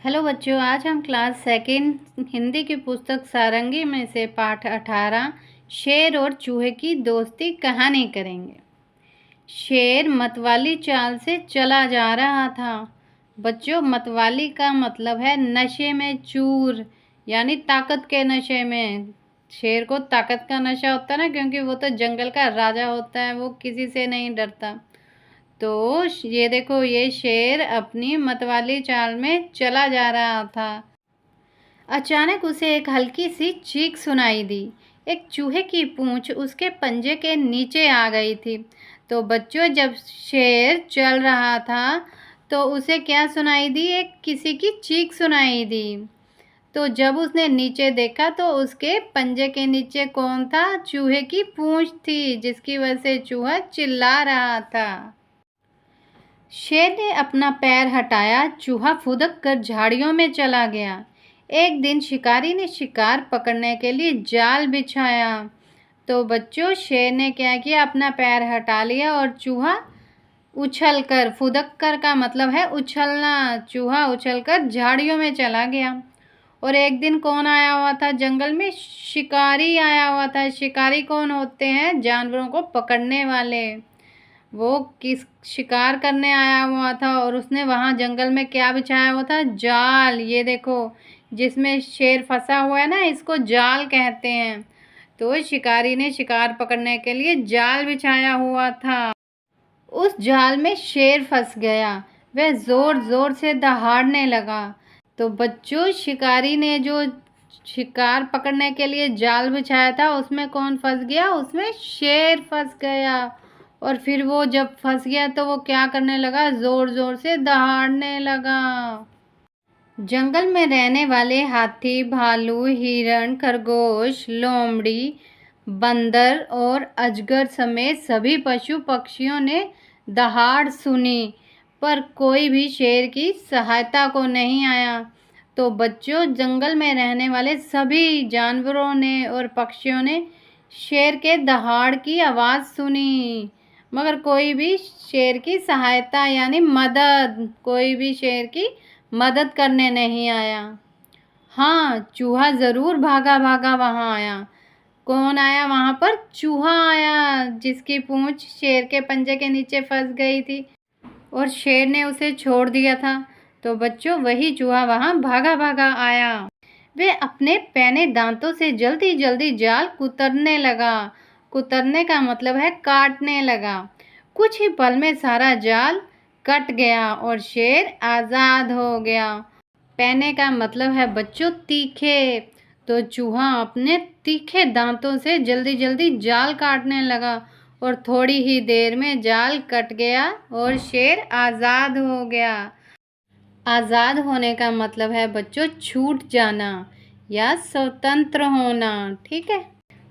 Hello बच्चों, आज हम क्लास सेकंड हिंदी की पुस्तक सारंगी में से पाठ 18 शेर और चूहे की दोस्ती कहानी करेंगे। शेर मतवाली चाल से चला जा रहा था। बच्चों, मतवाली का मतलब है नशे में चूर, यानी ताकत के नशे में। शेर को ताकत का नशा होता है ना, क्योंकि वो तो जंगल का राजा होता है, वो किसी से नहीं डरता। तो ये देखो, ये शेर अपनी मतवाली चाल में चला जा रहा था। अचानक उसे एक हल्की सी चीख सुनाई दी। एक चूहे की पूंछ उसके पंजे के नीचे आ गई थी। तो बच्चों, जब शेर चल रहा था तो उसे क्या सुनाई दी? एक किसी की चीख सुनाई दी। तो जब उसने नीचे देखा तो उसके पंजे के नीचे कौन था? चूहे की पूंछ थी, जिसकी वजह से चूहा चिल्ला रहा था। शेर ने अपना पैर हटाया, चूहा फुदक कर झाड़ियों में चला गया। एक दिन शिकारी ने शिकार पकड़ने के लिए जाल बिछाया। तो बच्चों, शेर ने क्या किया? अपना पैर हटा लिया और चूहा उछलकर, फुदक कर का मतलब है उछलना, चूहा उछलकर झाड़ियों में चला गया। और एक दिन कौन आया हुआ था जंगल में? शिकारी आया हुआ था। शिकारी कौन होते हैं? जानवरों को पकड़ने वाले। वो किस शिकार करने आया हुआ था और उसने वहाँ जंगल में क्या बिछाया हुआ था? जाल। ये देखो, जिसमें शेर फंसा हुआ है ना, इसको जाल कहते हैं। तो शिकारी ने शिकार पकड़ने के लिए जाल बिछाया हुआ था। उस जाल में शेर फंस गया। वह जोर जोर से दहाड़ने लगा। तो बच्चों, शिकारी ने जो शिकार पकड़ने के लिए जाल बिछाया था, उसमें कौन फंस गया? उसमें शेर फंस गया। और फिर वो जब फंस गया तो वो क्या करने लगा? जोर जोर से दहाड़ने लगा। जंगल में रहने वाले हाथी, भालू, हिरण, खरगोश, लोमड़ी, बंदर और अजगर समेत सभी पशु पक्षियों ने दहाड़ सुनी, पर कोई भी शेर की सहायता को नहीं आया। तो बच्चों, जंगल में रहने वाले सभी जानवरों ने और पक्षियों ने शेर के दहाड़ की आवाज़ सुनी, मगर कोई भी शेर की सहायता यानी मदद, कोई भी शेर की मदद करने नहीं आया। हाँ, चूहा ज़रूर भागा भागा वहाँ आया। कौन आया वहाँ पर? चूहा आया, जिसकी पूंछ शेर के पंजे के नीचे फंस गई थी और शेर ने उसे छोड़ दिया था। तो बच्चों, वही चूहा वहाँ भागा भागा आया। वे अपने पैने दांतों से जल्दी जल्दी जाल कुतरने लगा। कुतरने का मतलब है काटने लगा। कुछ ही पल में सारा जाल कट गया और शेर आज़ाद हो गया। पैने का मतलब है बच्चों तीखे। तो चूहा अपने तीखे दांतों से जल्दी जल्दी जाल काटने लगा और थोड़ी ही देर में जाल कट गया और शेर आज़ाद हो गया। आज़ाद होने का मतलब है बच्चों छूट जाना या स्वतंत्र होना, ठीक है।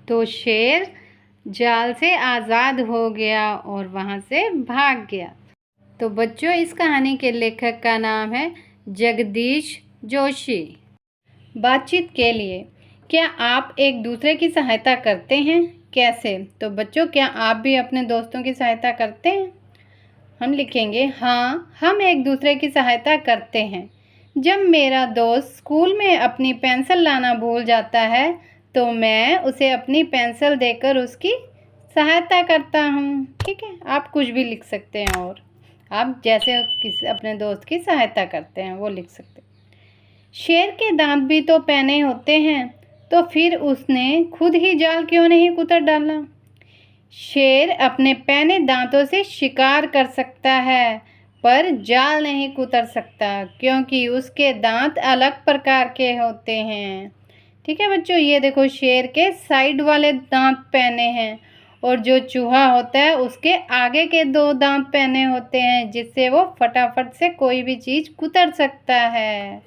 तो शेर जाल से आज़ाद हो गया और वहाँ से भाग गया। तो बच्चों, इस कहानी के लेखक का नाम है जगदीश जोशी। बातचीत के लिए, क्या आप एक दूसरे की सहायता करते हैं? कैसे? तो बच्चों, क्या आप भी अपने दोस्तों की सहायता करते हैं? हम लिखेंगे, हाँ, हम एक दूसरे की सहायता करते हैं। जब मेरा दोस्त स्कूल में अपनी पेंसिल लाना भूल जाता है तो मैं उसे अपनी पेंसिल देकर उसकी सहायता करता हूँ, ठीक है। आप कुछ भी लिख सकते हैं और आप जैसे किसी अपने दोस्त की सहायता करते हैं वो लिख सकते हैं। शेर के दांत भी तो पैने होते हैं, तो फिर उसने खुद ही जाल क्यों नहीं कुतर डाला? शेर अपने पैने दांतों से शिकार कर सकता है, पर जाल नहीं कुतर सकता, क्योंकि उसके दांत अलग प्रकार के होते हैं, ठीक है बच्चों। ये देखो, शेर के साइड वाले दांत पैने हैं और जो चूहा होता है उसके आगे के 2 दांत पैने होते हैं, जिससे वो फटाफट से कोई भी चीज़ कुतर सकता है।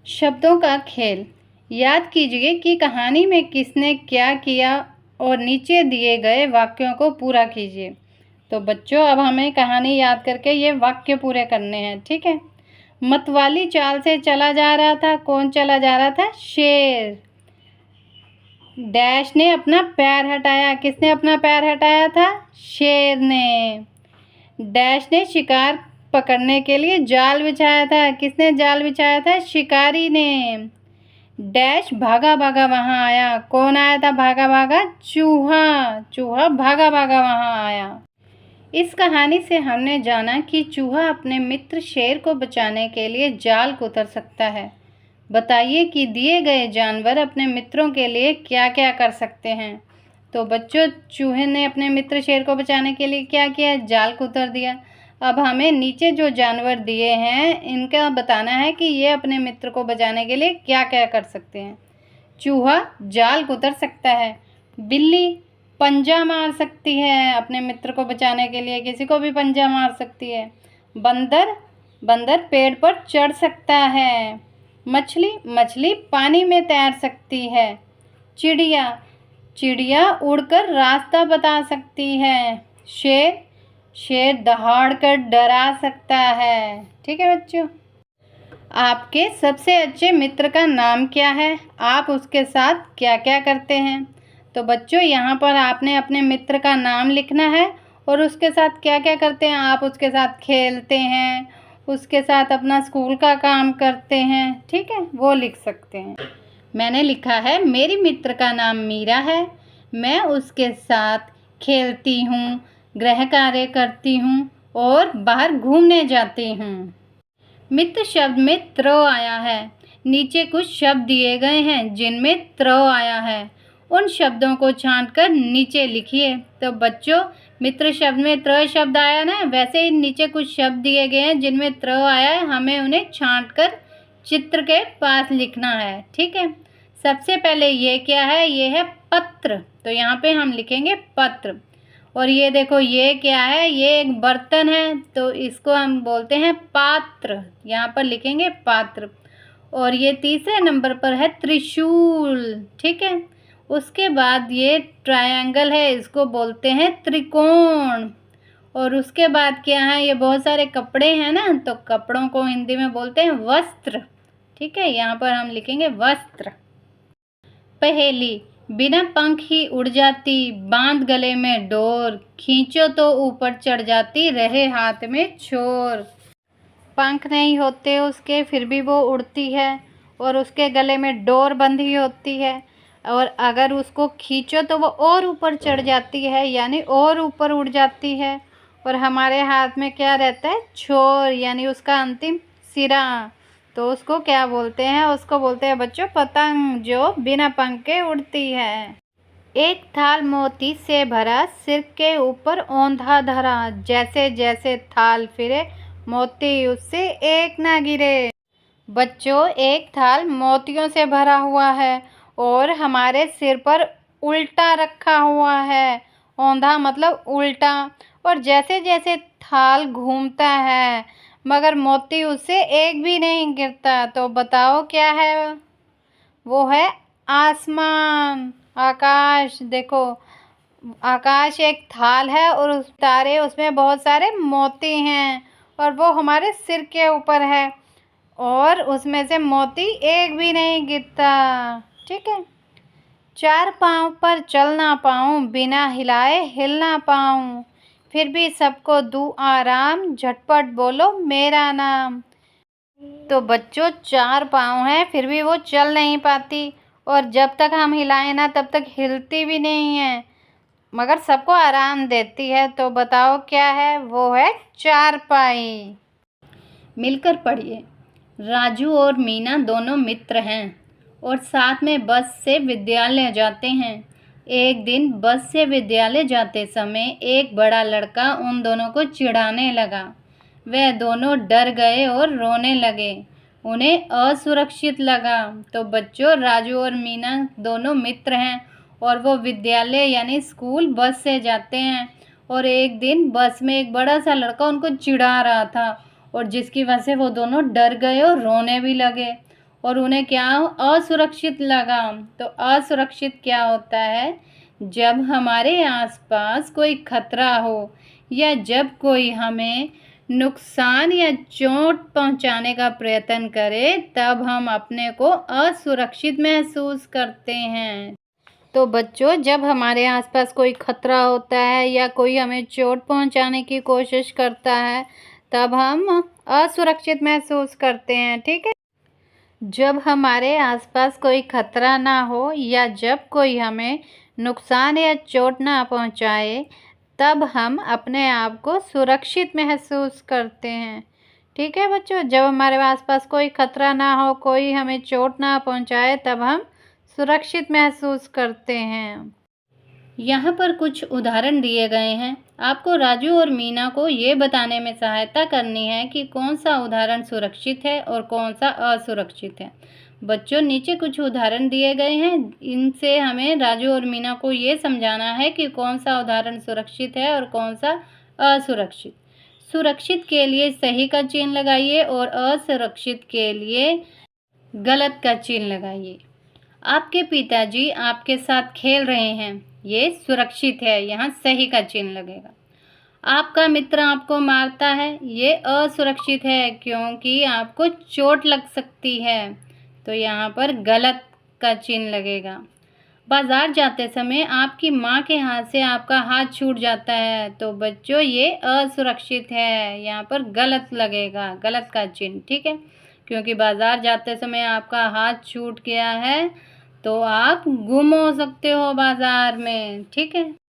शब्दों का खेल। याद कीजिए कि कहानी में किसने क्या किया और नीचे दिए गए वाक्यों को पूरा कीजिए। तो बच्चों, अब हमें कहानी याद करके ये वाक्य पूरे करने हैं, ठीक है। मतवाली चाल से चला जा रहा था। कौन चला जा रहा था? शेर। डैश ने अपना पैर हटाया। किसने अपना पैर हटाया था? शेर ने। डैश ने शिकार पकड़ने के लिए जाल बिछाया था। किसने जाल बिछाया था? शिकारी ने। डैश भागा भागा वहाँ आया। कौन आया था भागा भागा? चूहा। चूहा भागा भागा वहाँ आया। इस कहानी से हमने जाना कि चूहा अपने मित्र शेर को बचाने के लिए जाल को उतर सकता है। बताइए कि दिए गए जानवर अपने मित्रों के लिए क्या क्या कर सकते हैं। तो बच्चों, चूहे ने अपने मित्र शेर को बचाने के लिए क्या किया? जाल को उतर दिया। अब हमें नीचे जो जानवर दिए हैं इनका बताना है कि ये अपने मित्र को बचाने के लिए क्या क्या कर सकते हैं। चूहा जाल को उतर सकता है। बिल्ली पंजा मार सकती है अपने मित्र को बचाने के लिए, किसी को भी पंजा मार सकती है। बंदर पेड़ पर चढ़ सकता है। मछली पानी में तैर सकती है। चिड़िया उड़कर रास्ता बता सकती है। शेर दहाड़ कर डरा सकता है। ठीक है बच्चों, आपके सबसे अच्छे मित्र का नाम क्या है? आप उसके साथ क्या क्या करते हैं? तो बच्चों, यहाँ पर आपने अपने मित्र का नाम लिखना है और उसके साथ क्या क्या करते हैं। आप उसके साथ खेलते हैं, उसके साथ अपना स्कूल का काम करते हैं, ठीक है, वो लिख सकते हैं। मैंने लिखा है, मेरी मित्र का नाम मीरा है। मैं उसके साथ खेलती हूँ, गृह कार्य करती हूँ और बाहर घूमने जाती हूँ। मित्र शब्द में त्र आया है। नीचे कुछ शब्द दिए गए हैं जिनमें त्र आया है। उन शब्दों को छांटकर नीचे लिखिए। तो बच्चों, मित्र शब्द में त्र शब्द आया ना, वैसे ही नीचे कुछ शब्द दिए गए हैं जिनमें त्र आया है, हमें उन्हें छांटकर चित्र के पास लिखना है। ठीक है, सबसे पहले ये क्या है? ये है पत्र। तो यहाँ पे हम लिखेंगे पत्र। और ये देखो, ये क्या है? ये एक बर्तन है, तो इसको हम बोलते हैं पात्र। यहाँ पर लिखेंगे पात्र। और ये तीसरे नंबर पर है त्रिशूल। ठीक है, उसके बाद ये ट्रायंगल है, इसको बोलते हैं त्रिकोण। और उसके बाद क्या है? ये बहुत सारे कपड़े हैं ना, तो कपड़ों को हिंदी में बोलते हैं वस्त्र। ठीक है, यहाँ पर हम लिखेंगे वस्त्र। पहेली, बिना पंख ही उड़ जाती, बांध गले में डोर, खींचो तो ऊपर चढ़ जाती, रहे हाथ में छोर। पंख नहीं होते उसके, फिर भी वो उड़ती है और उसके गले में डोर बंधी होती है, और अगर उसको खींचो तो वो और ऊपर चढ़ जाती है, यानी और ऊपर उड़ जाती है। और हमारे हाथ में क्या रहता है? छोर, यानी उसका अंतिम सिरा। तो उसको क्या बोलते हैं? उसको बोलते हैं बच्चों पतंग, जो बिना पंख के उड़ती है। एक थाल मोती से भरा, सिर के ऊपर औंधा धरा, जैसे जैसे थाल फिरे, मोती उससे एक ना गिरे। बच्चों, एक थाल मोतियों से भरा हुआ है और हमारे सिर पर उल्टा रखा हुआ है। औंधा मतलब उल्टा। और जैसे जैसे थाल घूमता है मगर मोती उससे एक भी नहीं गिरता। तो बताओ क्या है? वो है आसमान, आकाश। देखो, आकाश एक थाल है और उस तारे, उसमें बहुत सारे मोती हैं और वो हमारे सिर के ऊपर है और उसमें से मोती एक भी नहीं गिरता। ठीक है, चार पाँव पर चल ना पाऊँ, बिना हिलाए हिल ना पाऊँ, फिर भी सबको दूँ आराम, झटपट बोलो मेरा नाम। तो बच्चों, चार पाँव हैं फिर भी वो चल नहीं पाती, और जब तक हम हिलाएं ना तब तक हिलती भी नहीं है, मगर सबको आराम देती है। तो बताओ क्या है? वो है चारपाई। मिलकर पढ़िए। राजू और मीना दोनों मित्र हैं और साथ में बस से विद्यालय जाते हैं। एक दिन बस से विद्यालय जाते समय एक बड़ा लड़का उन दोनों को चिढ़ाने लगा। वह दोनों डर गए और रोने लगे। उन्हें असुरक्षित लगा। तो बच्चों, राजू और मीना दोनों मित्र हैं और वो विद्यालय यानी स्कूल बस से जाते हैं। और एक दिन बस में एक बड़ा सा लड़का उनको चिढ़ा रहा था, और जिसकी वजह से वो दोनों डर गए और रोने भी लगे और उन्हें क्या असुरक्षित लगा। तो असुरक्षित क्या होता है? जब हमारे आसपास कोई खतरा हो या जब कोई हमें नुकसान या चोट पहुंचाने का प्रयत्न करे, तब हम अपने को असुरक्षित महसूस करते हैं। तो बच्चों, जब हमारे आसपास कोई खतरा होता है या कोई हमें चोट पहुंचाने की कोशिश करता है, तब हम असुरक्षित महसूस करते हैं। ठीक है, जब हमारे आसपास कोई खतरा ना हो या जब कोई हमें नुकसान या चोट ना पहुंचाए, तब हम अपने आप को सुरक्षित महसूस करते हैं। ठीक है बच्चों, जब हमारे आसपास कोई खतरा ना हो, कोई हमें चोट ना पहुंचाए, तब हम सुरक्षित महसूस करते हैं। यहाँ पर कुछ उदाहरण दिए गए हैं। आपको राजू और मीना को ये बताने में सहायता करनी है कि कौन सा उदाहरण सुरक्षित है और कौन सा असुरक्षित है। बच्चों, नीचे कुछ उदाहरण दिए गए हैं, इनसे हमें राजू और मीना को ये समझाना है कि कौन सा उदाहरण सुरक्षित है और कौन सा असुरक्षित। सुरक्षित के लिए सही का चिन्ह लगाइए और असुरक्षित के लिए गलत का चिन्ह लगाइए। आपके पिताजी आपके साथ खेल रहे हैं, ये सुरक्षित है, यहाँ सही का चिन्ह लगेगा। आपका मित्र आपको मारता है, ये असुरक्षित है क्योंकि आपको चोट लग सकती है, तो यहाँ पर गलत का चिन्ह लगेगा। बाजार जाते समय आपकी माँ के हाथ से आपका हाथ छूट जाता है, तो बच्चों ये असुरक्षित है, यहाँ पर गलत लगेगा, गलत का चिन्ह। ठीक है, क्योंकि बाजार जाते समय आपका हाथ छूट गया है तो आप गुम हो सकते हो बाजार में। ठीक है।